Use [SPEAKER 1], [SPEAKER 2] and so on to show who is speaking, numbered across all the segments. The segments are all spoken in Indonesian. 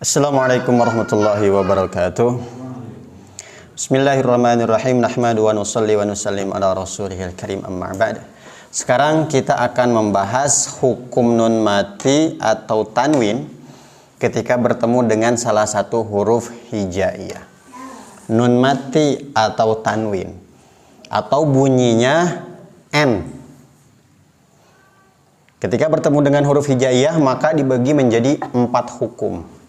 [SPEAKER 1] Assalamualaikum warahmatullahi wabarakatuh. Bismillahirrahmanirrahim. Nahmadu wa nusalli wa nusallim ala rasulihil karim, amma ba'd. Sekarang kita akan membahas hukum nun mati atau tanwin ketika bertemu dengan salah satu huruf hijaiyah. Nun mati atau tanwin atau bunyinya N. Ketika bertemu dengan huruf hijaiyah maka dibagi menjadi 4 hukum.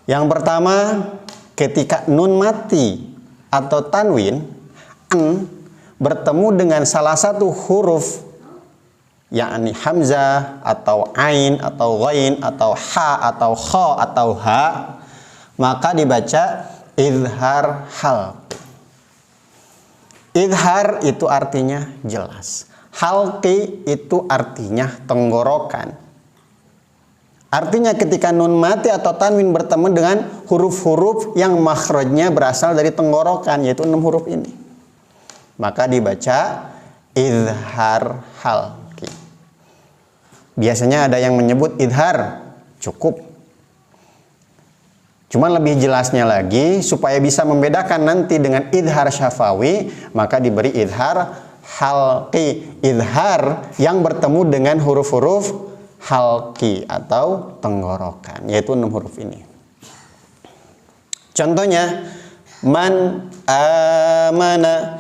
[SPEAKER 1] Yang pertama, ketika nun mati atau tanwin N bertemu dengan salah satu huruf, yakni hamzah atau ain atau ghain atau ha atau kha atau ha, maka dibaca idhar halqi. Idhar itu artinya jelas, halqi itu artinya tenggorokan. Artinya ketika nun mati atau tanwin bertemu dengan huruf-huruf yang makhrajnya berasal dari tenggorokan, yaitu 6 huruf ini, maka dibaca idhar halqi. Biasanya ada yang menyebut idhar cukup. Cuman lebih jelasnya lagi, supaya bisa membedakan nanti dengan idhar syafawi, maka diberi idhar halqi. Idhar yang bertemu dengan huruf-huruf halqi atau tenggorokan, yaitu 6 huruf ini. Contohnya, man amana,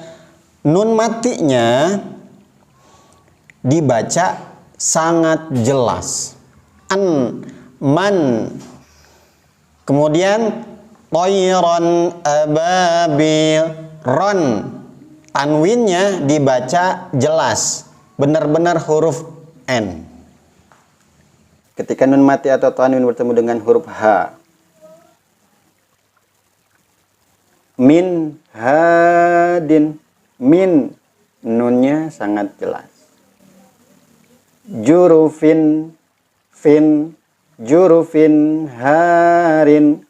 [SPEAKER 1] nun matinya dibaca sangat jelas, an, man. Kemudian toiron ababil, ron, tanwinnya dibaca jelas, benar-benar huruf N. Ketika nun mati atau tanwin bertemu dengan huruf H, min hadin, min, nunnya sangat jelas. Jurufin, fin, jurufin harin.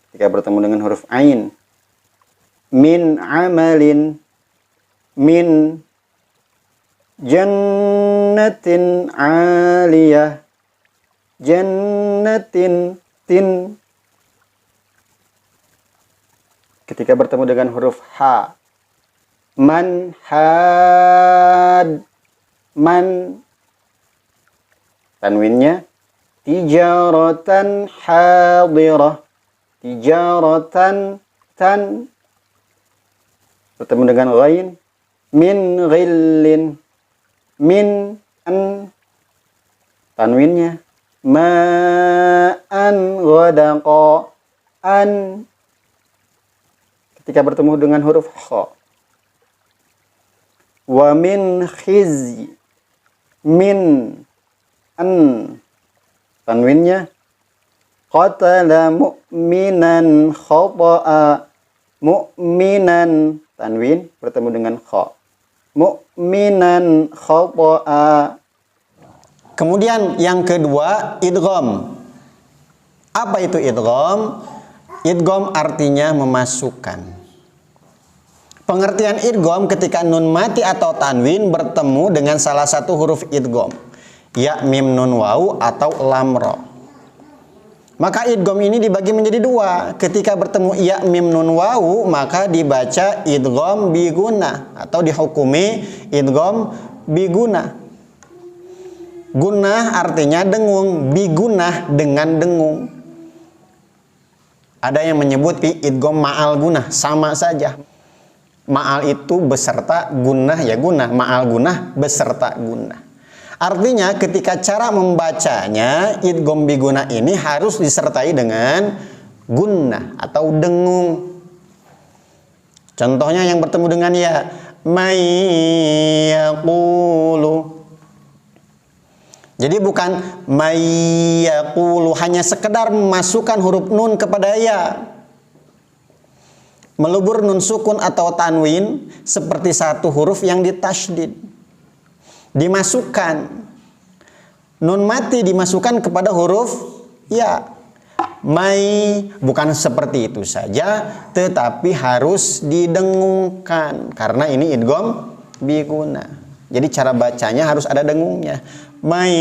[SPEAKER 1] Ketika bertemu dengan huruf ain, min amalin, min jannatin aliyah, jannatin tin. Ketika bertemu dengan huruf H, man had, man, tanwinnya tijaratan hadirah, tijaratan tan. Bertemu dengan ghain, min ghillin, min an, tanwinnya ma'an ghadaqa, an. Ketika bertemu dengan huruf kha, wa min khizyi, min an, tanwinnya qatala mu'minan khata'a, mu'minan, tanwin bertemu dengan kha, mu'minan khata'a. Kemudian yang kedua, idgham. Apa itu idgham? Idgham artinya memasukkan. Pengertian idgham ketika nun mati atau tanwin bertemu dengan salah satu huruf idgham, ya mim nun waw atau lam ra. Maka idgham ini dibagi menjadi 2. Ketika bertemu ya mim nun waw, maka dibaca idgham biguna atau dihukumi idgham biguna. Gunah artinya dengung, bigunah dengan dengung. Ada yang menyebut idgham ma'al gunah, sama saja. Ma'al itu beserta gunah, ya gunah, ma'al gunah beserta gunah. Artinya ketika cara membacanya idgham biguna ini harus disertai dengan gunnah atau dengung. Contohnya yang bertemu dengan ya, mayyaqulu. Jadi bukan mayyaqulu hanya sekedar memasukkan huruf nun kepada ya. Melubur nun sukun atau tanwin seperti satu huruf yang ditasydid, dimasukkan. Nun mati dimasukkan kepada huruf ya. Mai, bukan seperti itu saja, tetapi harus didengungkan karena ini idgham biguna. Jadi cara bacanya harus ada dengungnya. May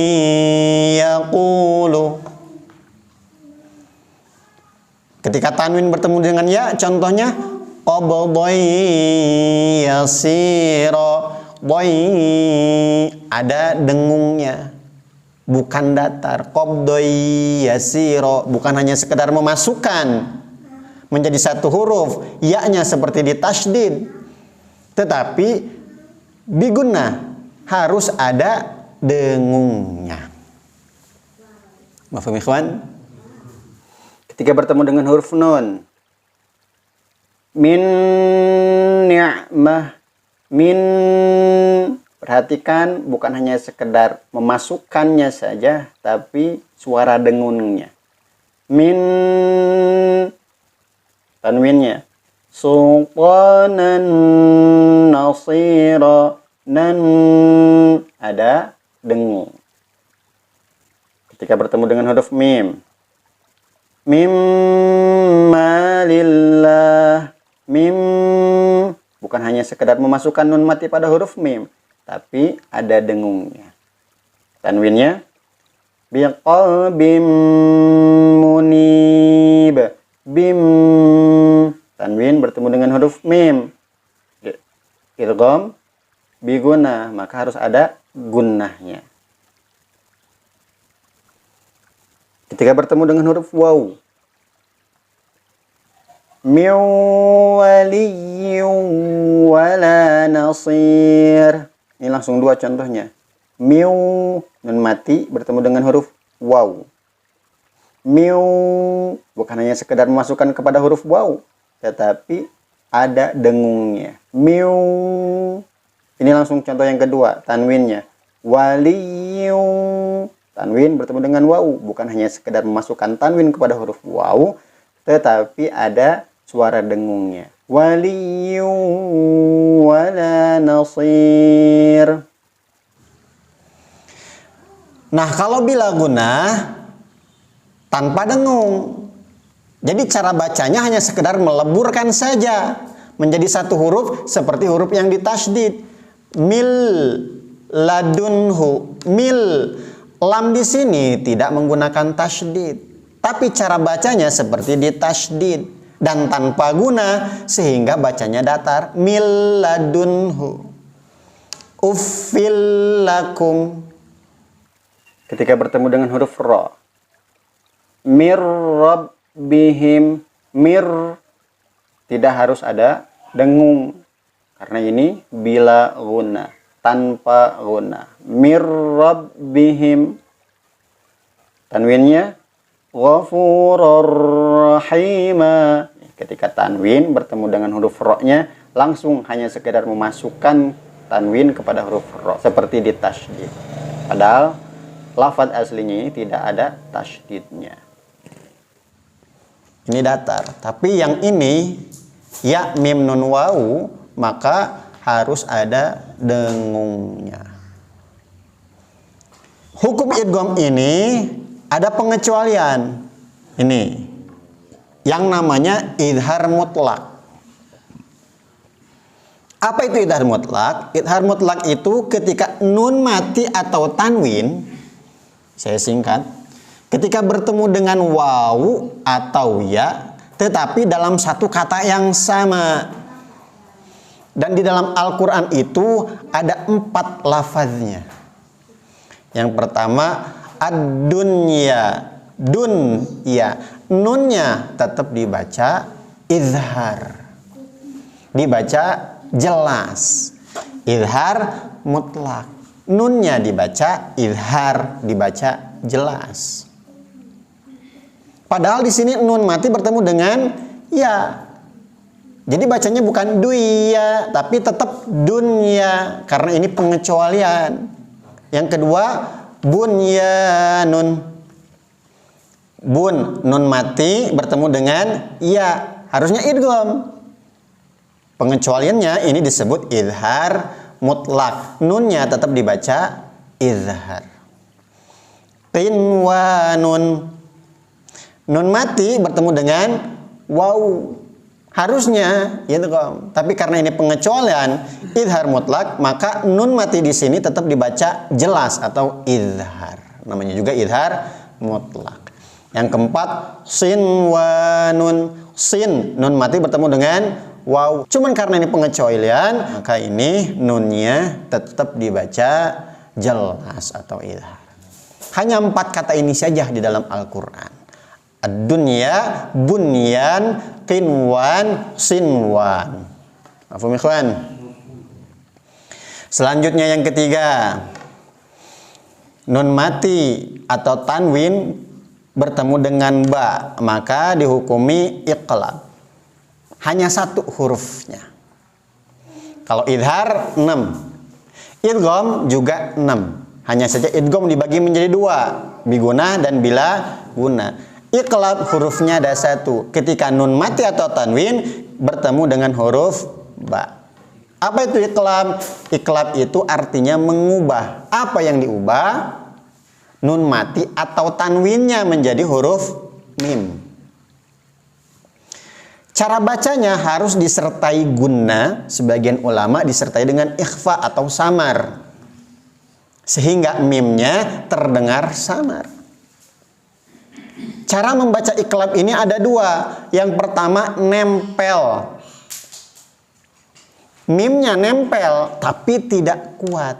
[SPEAKER 1] yaqulu. Ketika tanwin bertemu dengan ya, contohnya qabdai yasira. Doi, ada dengungnya, bukan datar. Qabdai yasira, bukan hanya sekedar memasukkan menjadi satu huruf, ya-nya seperti ditasydid, tetapi bigunnah, harus ada dengungnya. Mafhum ikhwan? Ketika bertemu dengan huruf nun, min ni'mah, min, perhatikan bukan hanya sekedar memasukkannya saja, tapi suara dengungnya. Min, tanwinnya. Sultanan nasira, nan, ada dengung. Ketika bertemu dengan huruf mim, mimma lillah, mim, bukan hanya sekedar memasukkan nun mati pada huruf mim, tapi ada dengungnya. Tanwinnya biqalbim munib, bim, tanwin bertemu dengan huruf mim, idgham bigunnah, maka harus ada gunnahnya. Ketika bertemu dengan huruf waw, min waliyyin wala nasir. Ini langsung dua contohnya. Miu, nun mati bertemu dengan huruf waw. Miu, bukan hanya sekedar memasukkan kepada huruf waw, tetapi ada dengungnya. Miu. Ini langsung contoh yang kedua, tanwinnya. Waliyyin, tanwin bertemu dengan waw, bukan hanya sekedar memasukkan tanwin kepada huruf waw, tetapi ada suara dengungnya. Waliyyu wala nasir. Nah, kalau bila gunnah tanpa dengung, jadi cara bacanya hanya sekedar meleburkan saja menjadi satu huruf seperti huruf yang ditasydid. Mil ladunhu, mil, lam di sini tidak menggunakan tasydid, tapi cara bacanya seperti ditasydid dan tanpa guna, sehingga bacanya datar. Mil ladunhu, uffil lakum. Ketika bertemu dengan huruf ra, mir rabbihim, mir, tidak harus ada dengung karena ini bila guna, tanpa guna. Mir rabbihim, tanwinnya ghafurur rahima. Ketika tanwin bertemu dengan huruf ro-nya, langsung hanya sekedar memasukkan tanwin kepada huruf ro seperti ditasydid. Padahal lafaz aslinya ini tidak ada tasydidnya. Ini datar, tapi yang ini ya mim nun wawu, maka harus ada dengungnya. Hukum idgham ini ada pengecualian. Ini yang namanya idhar mutlak. Apa itu idhar mutlak? Idhar mutlak itu ketika nun mati atau tanwin, saya singkat, ketika bertemu dengan wawu atau ya, tetapi dalam satu kata yang sama. Dan di dalam Al-Quran itu ada 4 lafaznya. Yang pertama, ad-dunya, dun, ya, nunnya tetap dibaca izhar, dibaca jelas, izhar mutlak. Nunnya dibaca izhar, dibaca jelas. Padahal di sini nun mati bertemu dengan ya, jadi bacanya bukan duya, tapi tetap dunya karena ini pengecualian. Yang kedua, bunyanun, bun, nun mati bertemu dengan ya, harusnya idgham. Pengecualiannya ini disebut izhar mutlak, nunnya tetap dibaca izhar. Qinwanun, nun mati bertemu dengan waw, harusnya idgham, tapi karena ini pengecualian izhar mutlak, maka nun mati di sini tetap dibaca jelas atau izhar. Namanya juga izhar mutlak. Yang keempat, sinwanun. Sin, nun mati bertemu dengan waw. Cuman karena ini pengecualian, maka ini nunnya tetap dibaca jelas atau idhar. Hanya 4 kata ini saja di dalam Al-Quran. Ad-dunya, bunyan, qinwan, sinwan. Mafhum ikhwan? Selanjutnya yang ketiga, nun mati atau tanwin bertemu dengan ba, maka dihukumi iqlab. Hanya 1 hurufnya. Kalau idhar 6, idgham juga 6. Hanya saja idgham dibagi menjadi 2, bigunah dan bila guna. Iqlab hurufnya ada 1. Ketika nun mati atau tanwin bertemu dengan huruf ba. Apa itu iqlab? Iqlab itu artinya mengubah. Apa yang diubah? Nun mati atau tanwinnya menjadi huruf mim. Cara bacanya harus disertai gunna, sebagian ulama disertai dengan ikhfa atau samar, sehingga mimnya terdengar samar. Cara membaca iqlab ini ada 2. Yang pertama, nempel. Mimnya nempel tapi tidak kuat.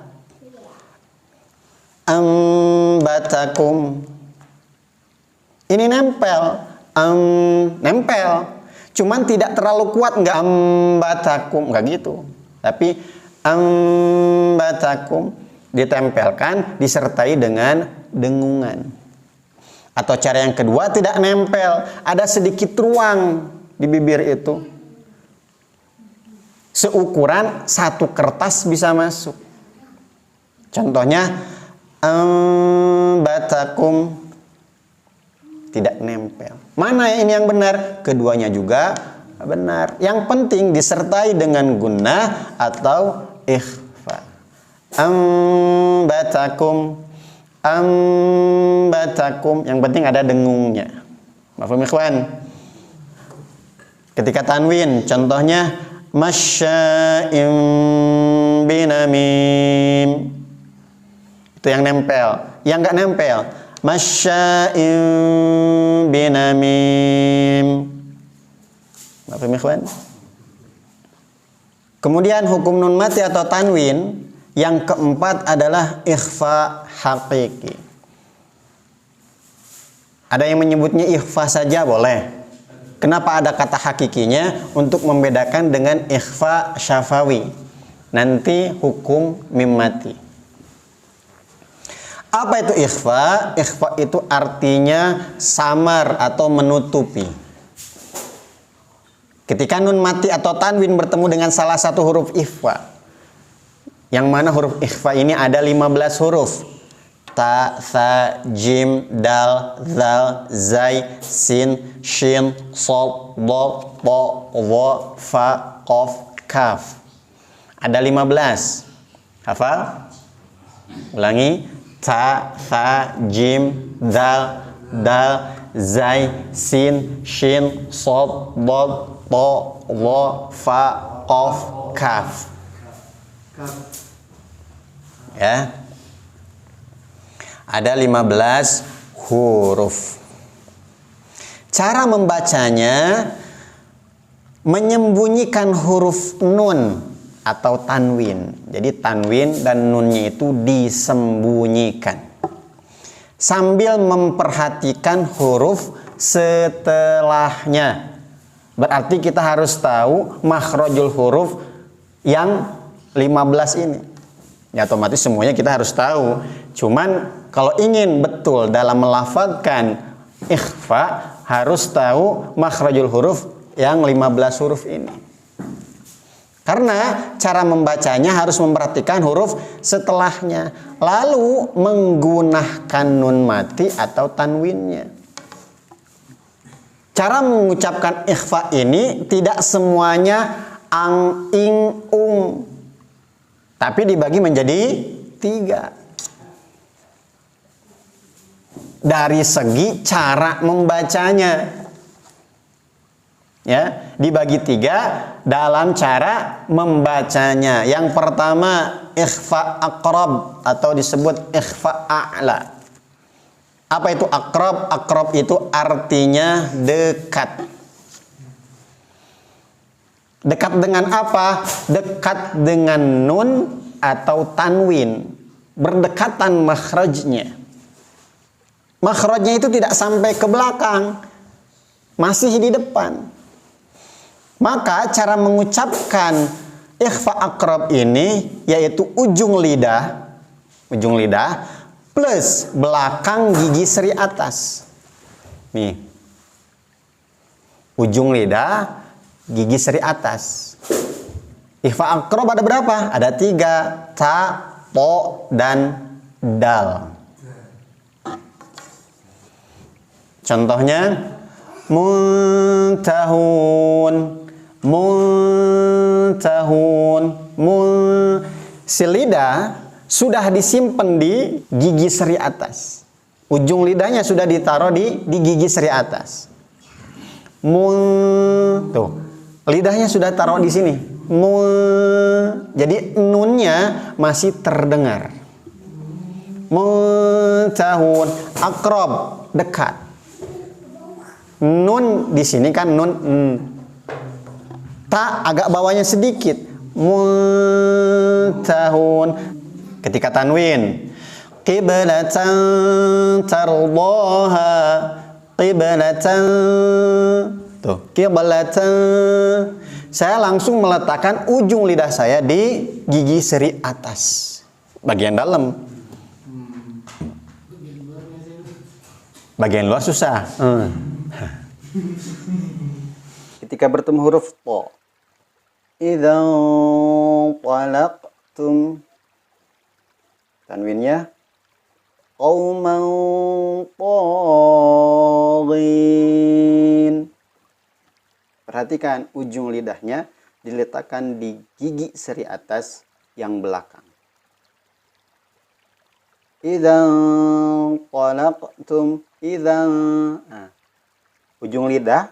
[SPEAKER 1] Ambatakum. Ini nempel. Nempel. Cuman tidak terlalu kuat, enggak ambatakum, enggak gitu. Tapi ambatakum ditempelkan disertai dengan dengungan. Atau cara yang kedua tidak nempel, ada sedikit ruang di bibir itu. Seukuran 1 kertas bisa masuk. Contohnya ambatakum, tidak nempel. Mana ini yang benar? Keduanya juga benar. Yang penting disertai dengan gunnah atau ikhfa. Ambatakum, ambatakum. Yang penting ada dengungnya. Mafhum ikhwan? Ketika tanwin, contohnya masya'im binamim, itu yang nempel. Yang enggak nempel, masya'im binamim. Mafhum ikhwan? Kemudian hukum nun mati atau tanwin yang keempat adalah ikhfa hakiki. Ada yang menyebutnya ikhfa saja boleh. Kenapa ada kata hakikinya? Untuk membedakan dengan ikhfa syafawi. Nanti hukum mim mati. Apa itu ikhfa? Ikhfa itu artinya samar atau menutupi. Ketika nun mati atau tanwin bertemu dengan salah satu huruf ikhfa, yang mana huruf ikhfa ini ada 15 huruf. Ta, tha, jim, dal, zal, zai, sin, shin, sol, do, to, wo, fa, qof, kaf. Ada 15. Hafal? Ulangi. Ta, tha, jim, dal, dal, zai, sin, shin, sol, do, to, wo, fa, qof, kaf. Ya. Ada 15 huruf. Cara membacanya menyembunyikan huruf nun atau tanwin. Jadi tanwin dan nunnya itu disembunyikan. Sambil memperhatikan huruf setelahnya. Berarti kita harus tahu makhrajul huruf yang 15 ini. Ya otomatis semuanya kita harus tahu. Cuman kalau ingin betul dalam melafadzkan ikhfa harus tahu makhrajul huruf yang 15 huruf ini. Karena cara membacanya harus memperhatikan huruf setelahnya. Lalu menggunakan nun mati atau tanwinnya. Cara mengucapkan ikhfa ini tidak semuanya ang, ing, ung. Tapi dibagi menjadi 3. Dari segi cara membacanya, ya, dibagi 3 dalam cara membacanya. Yang pertama ikhfa aqrab atau disebut ikhfa a'la. Apa itu akrab? Akrab itu artinya dekat. Dekat dengan apa? Dekat dengan nun atau tanwin. Berdekatan makhrajnya. Makhrajnya itu tidak sampai ke belakang. Masih di depan. Maka cara mengucapkan ikhfa akrab ini yaitu ujung lidah plus belakang gigi seri atas. Nih. Ujung lidah, gigi seri atas. Ikhfa akrab ada berapa? Ada 3. Ta, to, dan dal. Contohnya muntahun, si lidah sudah disimpan di gigi seri atas. Ujung lidahnya sudah ditaruh di gigi seri atas. Tuh, lidahnya sudah taruh di sini. Jadi nunnya masih terdengar. Muntahun, akrab, dekat. Nun di sini kan nun. Ta agak bawahnya sedikit. Muntahun. Ketika tanwin. Qiblatan tardaha. Qiblatan. Tuh, qiblatan. Saya langsung meletakkan ujung lidah saya di gigi seri atas. Bagian dalam. Bagian luar susah. Ketika bertemu huruf to. Idza talaqtum. Tanwinnya qauman taghin. Perhatikan ujung lidahnya diletakkan di gigi seri atas yang belakang. Idza talaqtum. Ujung lidah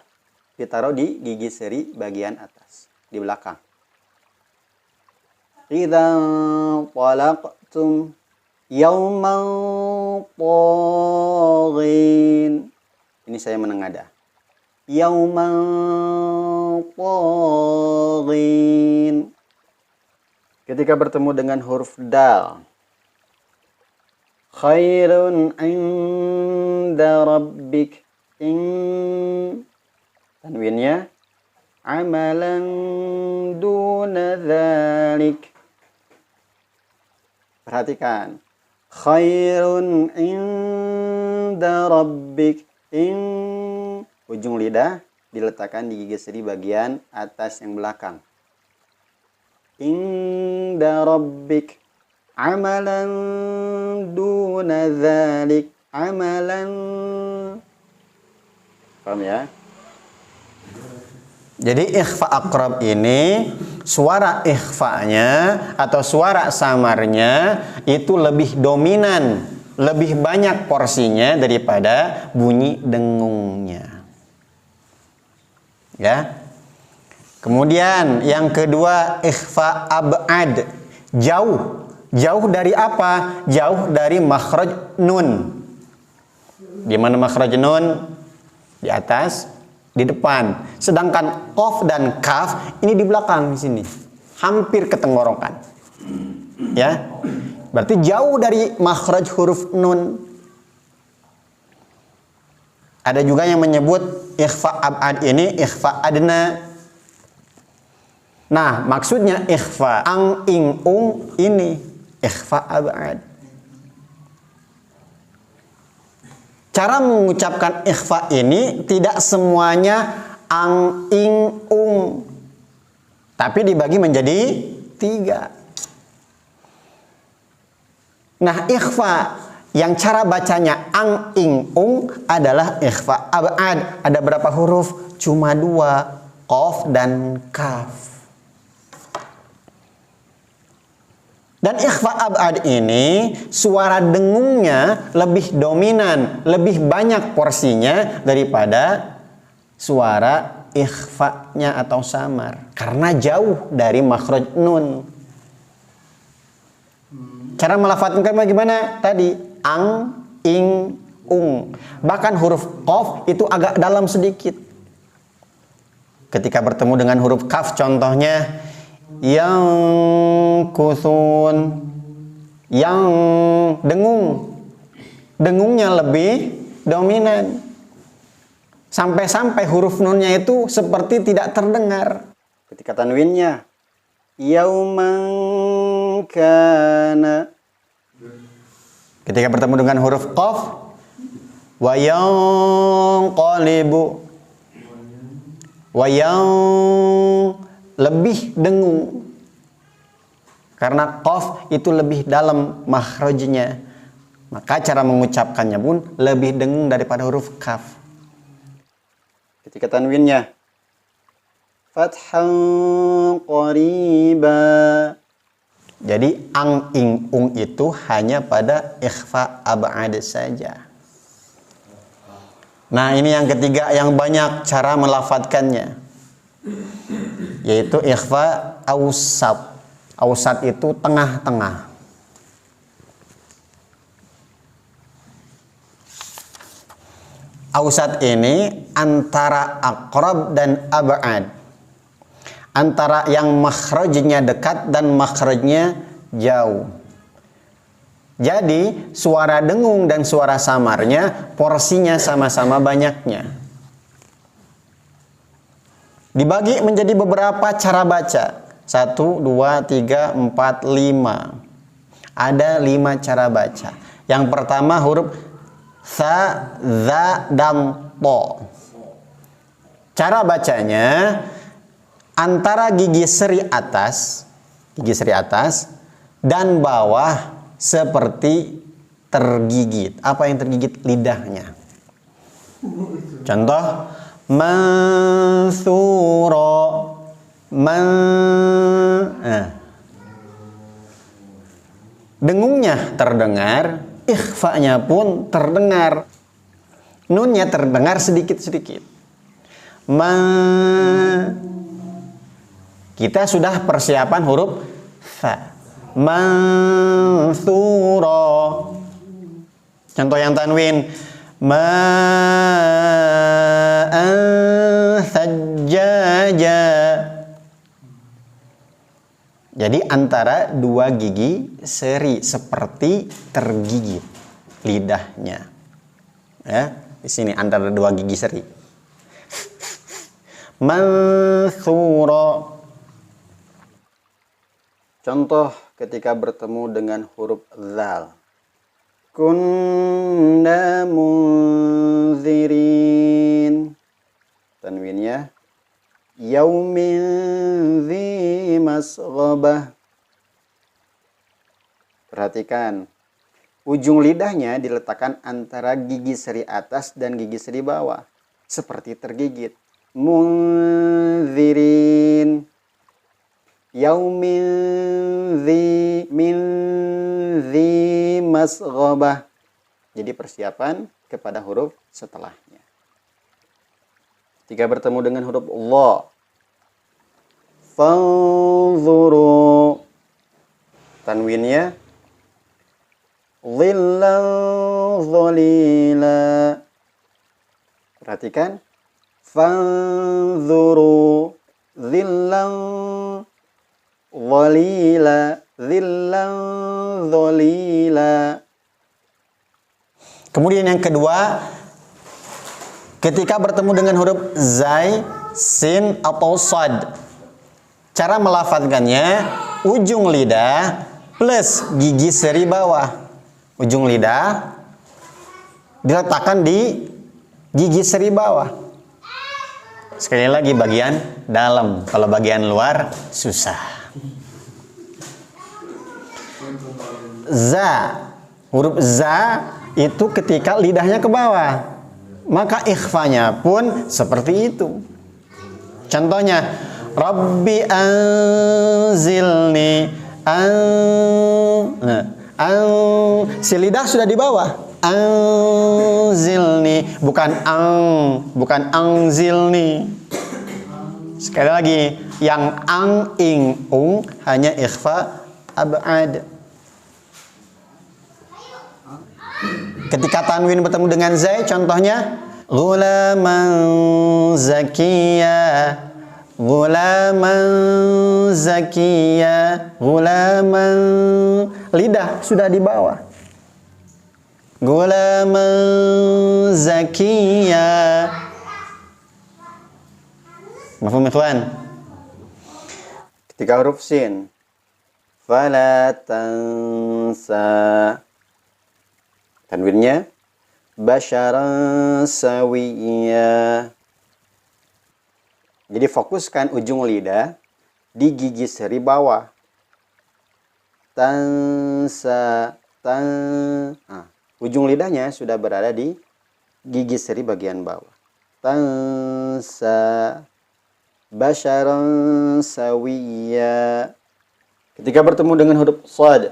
[SPEAKER 1] ditaruh di gigi seri bagian atas, di belakang. Idza talaqtum yauman taghin. Ini saya menengada. Yauman taghin. Ketika bertemu dengan huruf dal. Khairun inda rabbik. Tanwinnya amalan duna dzalik. Perhatikan. Khairun inda rabbik. Ujung lidah diletakkan di gigi seri bagian atas yang belakang. Inda rabbik. Amalan duna dzalik. Amalan. Paham ya? Jadi ikhfa akrab ini suara ikhfanya atau suara samarnya itu lebih dominan, lebih banyak porsinya daripada bunyi dengungnya. Ya. Kemudian yang kedua ikhfa ab'ad, jauh. Jauh dari apa? Jauh dari makhraj nun. Di mana makhraj nun? Di atas, di depan. Sedangkan qaf dan kaf ini di belakang di sini. Hampir ke tenggorokan. Ya. Berarti jauh dari makhraj huruf nun. Ada juga yang menyebut ikhfa ab'ad ini ikhfa adna. Nah, maksudnya ikhfa ang ing ung ini ikhfa ab'ad. Cara mengucapkan ikhfa ini tidak semuanya ang, ing, ung. Tapi dibagi menjadi 3. Nah, ikhfa yang cara bacanya ang, ing, ung adalah ikhfa ab'ad. Ada berapa huruf? Cuma 2. Qaf dan kaf. Dan ikhfa ab'ad ini suara dengungnya lebih dominan, lebih banyak porsinya daripada suara ikhfanya atau samar. Karena jauh dari makhraj nun. Cara melafadzkan bagaimana? Tadi ang, ing, ung. Bahkan huruf qaf itu agak dalam sedikit. Ketika bertemu dengan huruf kaf, contohnya yang kusun, yang dengung. Dengungnya lebih dominan. Sampai-sampai huruf nunnya itu seperti tidak terdengar. Ketika tanwinnya yauman kana. Ketika bertemu dengan huruf qaf, wa yanqalibu. Wa yang lebih dengung. Karena qaf itu lebih dalam makhrajnya. Maka cara mengucapkannya pun lebih dengung daripada huruf kaf. Ketika tanwinnya fathan qariba. Jadi ang ing ung itu hanya pada ikhfa ab'ad saja. Nah, ini yang ketiga yang banyak cara melafadzkannya, yaitu ikhfa awsat. Awsat itu tengah-tengah. Awsat ini antara aqrab dan ab'ad. Antara yang makhrajnya dekat dan makhrajnya jauh. Jadi suara dengung dan suara samarnya porsinya sama-sama banyaknya. Dibagi menjadi beberapa cara baca. 1, 2, 3, 4, 5. Ada 5 cara baca. Yang pertama huruf sa, za, dan to. Cara bacanya antara gigi seri atas dan bawah seperti tergigit. Apa yang tergigit? Lidahnya. Contoh mansuro. Dengungnya terdengar, ikhfa'nya pun terdengar. Nunnya terdengar sedikit-sedikit. Kita sudah persiapan huruf fa. Mansuro. Contoh yang tanwin ma'an sajjaja. Jadi antara dua gigi seri seperti tergigit lidahnya. Ya, di sini antara dua gigi seri. Mansuro. Contoh ketika bertemu dengan huruf zal. Kunna munzirin. Tanwinnya yaumin dzi masghabah. Perhatikan. Ujung lidahnya diletakkan antara gigi seri atas dan gigi seri bawah. Seperti tergigit. Munzirin. Yaumin dzi masghabah. Jadi persiapan kepada huruf setelahnya. Jika bertemu dengan huruf Allah, fanzuru. Tanwinnya dhillan dhalila. Perhatikan. Fanzuru dhillan dhalila. Dhillan dhalila. Kemudian yang kedua, ketika bertemu dengan huruf zai, sin, atau sad, cara melafadzkannya ujung lidah plus gigi seri bawah. Ujung lidah diletakkan di gigi seri bawah. Sekali lagi bagian dalam, kalau bagian luar susah. Za, huruf za itu ketika lidahnya ke bawah, maka ikhfanya pun seperti itu. Contohnya, Rabbi anzilni. Si lidah sudah di bawah. Anzilni, bukan angzilni. Sekali lagi, yang ang, ing, ung hanya ikhfa ab'ad. Ketika tanwin bertemu dengan zai, contohnya ghulaman zakiya, ghulaman zakiya, ghulaman, lidah sudah di bawah. Ghulaman zakiya. Mafhum ikhwan? Ketika huruf sin, fala tansa, tanwinnya basyaran sawiyya. Jadi fokuskan ujung lidah di gigi seri bawah. Tansa, ujung lidahnya sudah berada di gigi seri bagian bawah. Tansa basyaran sawiyya. Ketika bertemu dengan huruf shad,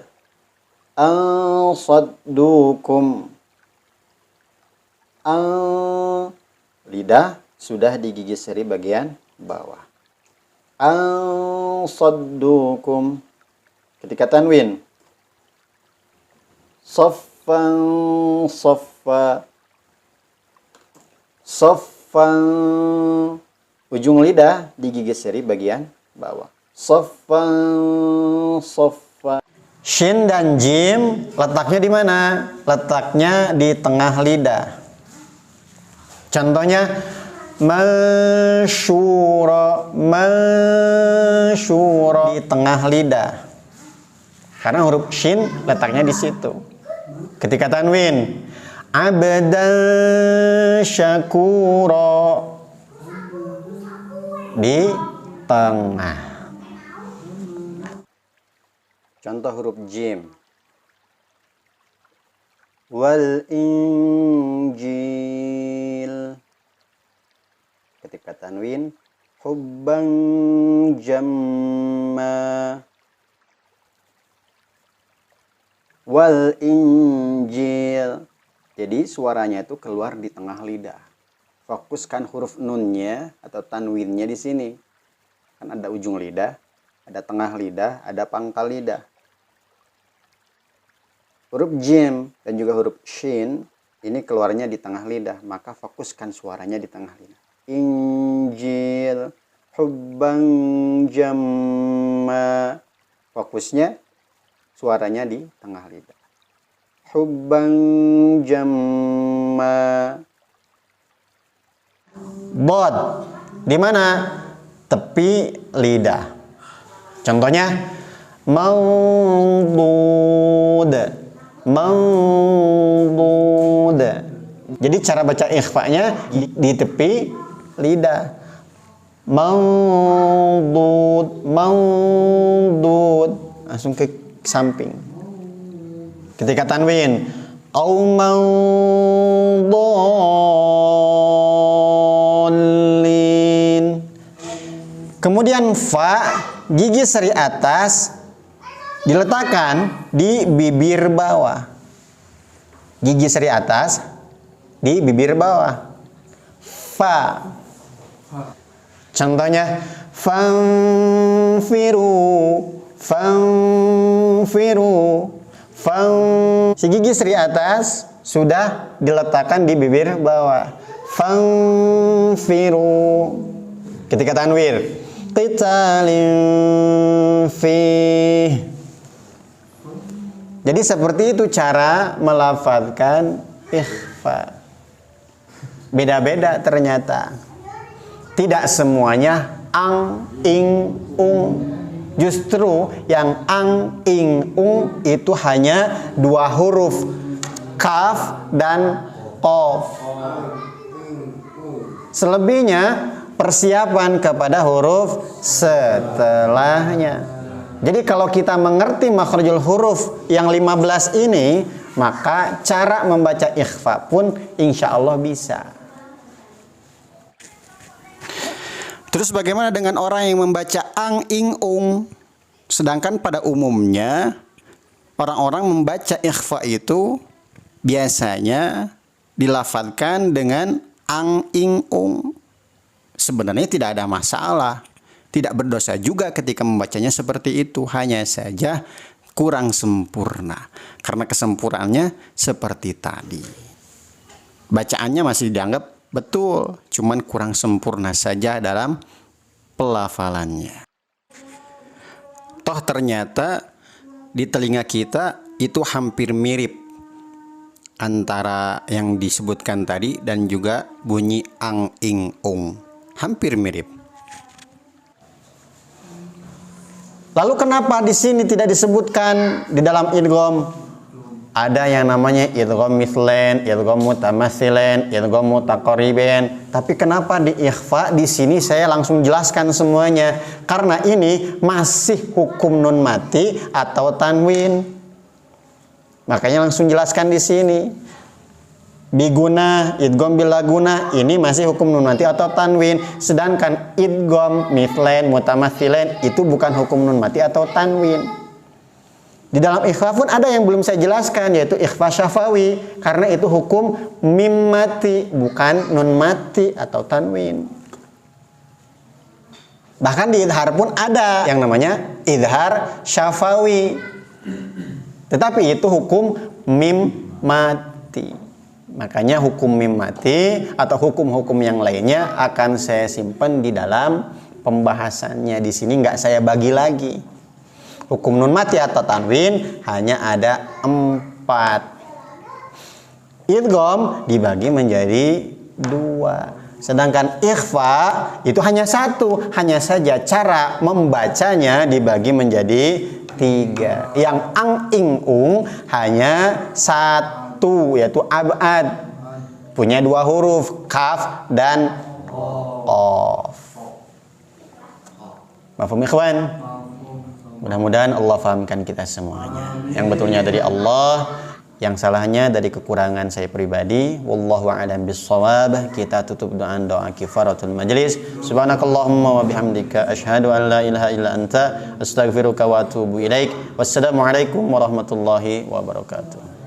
[SPEAKER 1] ansaddukum, lidah sudah di gigi seri bagian bawah. Ansaddukum. Ketika tanwin, saffan saffa, saffan, ujung lidah di gigi seri bagian bawah. Saffan saffa. Shin dan jim letaknya di mana? Letaknya di tengah lidah. Contohnya mansyura, mansyura, di tengah lidah. Karena huruf shin letaknya di situ. Ketika tanwin, abdan syakura, di tengah. Contoh huruf jim, wal injil. Ketika tanwin, hubban jamma, wal injil. Jadi suaranya itu keluar di tengah lidah. Fokuskan huruf nunnya atau tanwinnya di sini. Kan ada ujung lidah, ada tengah lidah, ada pangkal lidah. Huruf jim dan juga huruf shin ini keluarnya di tengah lidah, maka fokuskan suaranya di tengah lidah. Injil, hubban jamma, fokusnya suaranya di tengah lidah. Hubban jamma. Bod, di mana? Tepi lidah. Contohnya maudud, maudud. Jadi cara baca ikhfa'nya di tepi lidah. Maudud, maudud, langsung ke samping. Ketika tanwin, au maudallin. Kemudian fa, gigi seri atas diletakkan di bibir bawah. Gigi seri atas di bibir bawah. Fa. Contohnya fanfiru, fanfiru, fan. Si gigi seri atas sudah diletakkan di bibir bawah. Fanfiru. Ketika tanwir, qitalin fi. Jadi seperti itu cara melafadzkan ikhfa. Beda-beda ternyata. Tidak semuanya ang, ing, ung. Justru yang ang, ing, ung itu hanya dua huruf, kaf dan qaf. Selebihnya persiapan kepada huruf setelahnya. Jadi kalau kita mengerti makhrajul huruf yang 15 ini, maka cara membaca ikhfa pun insya Allah bisa. Terus bagaimana dengan orang yang membaca ang, ing, ung? Sedangkan pada umumnya orang-orang membaca ikhfa itu biasanya dilafadzkan dengan ang, ing, ung. Sebenarnya tidak ada masalah. Tidak berdosa juga ketika membacanya seperti itu. Hanya saja kurang sempurna. Karena kesempurnaannya seperti tadi. Bacaannya masih dianggap betul, cuman kurang sempurna saja dalam pelafalannya. Toh ternyata di telinga kita itu hampir mirip antara yang disebutkan tadi dan juga bunyi ang, ing, ung. Hampir mirip. Lalu kenapa di sini tidak disebutkan di dalam idgham? Ada yang namanya idgham mithlan, idgham mutamatsilan, idgham mutaqariban. Tapi kenapa di ikhfa di sini saya langsung jelaskan semuanya? Karena ini masih hukum nun mati atau tanwin. Makanya langsung jelaskan di sini. Biguna, idgham bilaguna, ini masih hukum nun mati atau tanwin. Sedangkan idgham mithlan, mutamatsilan itu bukan hukum nun mati atau tanwin. Di dalam ikhfa pun ada yang belum saya jelaskan, yaitu ikhfa syafawi, karena itu hukum mim mati, bukan nun mati atau tanwin. Bahkan di idhar pun ada yang namanya idhar syafawi, tetapi itu hukum mim mati. Makanya hukum mim mati atau hukum-hukum yang lainnya akan saya simpan di dalam pembahasannya. Di sini nggak saya bagi lagi. Hukum nun mati atau tanwin hanya ada 4. Idgham dibagi menjadi 2. Sedangkan ikhfa itu hanya 1. Hanya saja cara membacanya dibagi menjadi 3. Yang ang, ing, ung hanya 1, yaitu abad. Punya 2 huruf, kaf dan qaf. Mafhum ikhwan? Mudah-mudahan Allah fahamkan kita semuanya. Yang betulnya dari Allah, yang salahnya dari kekurangan saya pribadi. Wallahu a'lam bissawab. Kita tutup doa kifaratul majlis. Subhanakallahumma wa bihamdika asyhadu an la ilaha illa anta astaghfiruka wa atubu ilaik. Wassalamualaikum warahmatullahi wabarakatuh.